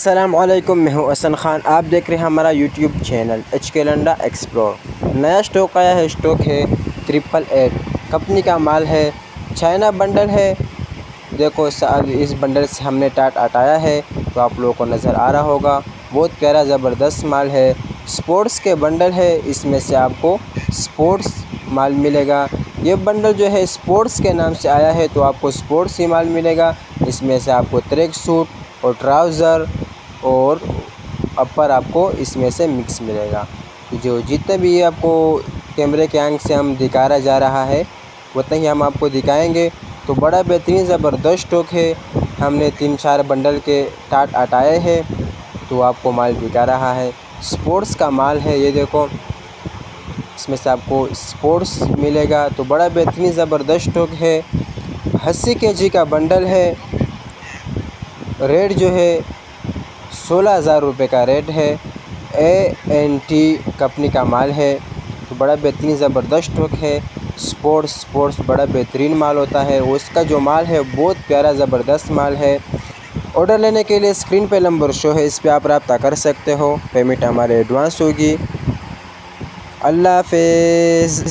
अस्सलामुअलैकुम, मैं हूं हसन ख़ान। आप देख रहे हैं हमारा यूट्यूब चैनल HK लंडा एक्सप्लोर। नया स्टॉक आया है, स्टॉक है 888 कंपनी का माल है, चाइना बंडल है। देखो इस बंडल से हमने टाट हटाया है तो आप लोगों को नज़र आ रहा होगा। बहुत प्यारा ज़बरदस्त माल है, स्पोर्ट्स के बंडल है। इसमें से आपको स्पोर्ट्स माल मिलेगा। ये बंडल जो है स्पोर्ट्स के नाम से आया है तो आपको स्पोर्ट्स ही माल मिलेगा। इसमें से आपको ट्रैक सूट और ट्राउज़र और अपर आपको इसमें से मिक्स मिलेगा। जो जितने भी आपको कैमरे के आंख से हम दिखाया जा रहा है उतना ही हम आपको दिखाएंगे। तो बड़ा बेहतरीन ज़बरदस्त स्टॉक है। हमने 3-4 बंडल के टाट हटाए हैं तो आपको माल दिखा रहा है। स्पोर्ट्स का माल है, ये देखो इसमें से आपको स्पोर्ट्स मिलेगा। तो बड़ा बेहतरीन ज़बरदस्त स्टॉक है। 80 kg का बंडल है। रेट जो है 16,000 रुपये का रेट है। ANT कंपनी का माल है। तो बड़ा बेहतरीन ज़बरदस्त स्टॉक है। स्पोर्ट्स बड़ा बेहतरीन माल होता है। उसका जो माल है बहुत प्यारा ज़बरदस्त माल है। ऑर्डर लेने के लिए स्क्रीन पे नंबर शो है, इस पे आप रब्ता कर सकते हो। पेमेंट हमारे एडवांस होगी। अल्लाह हाफ़िज़।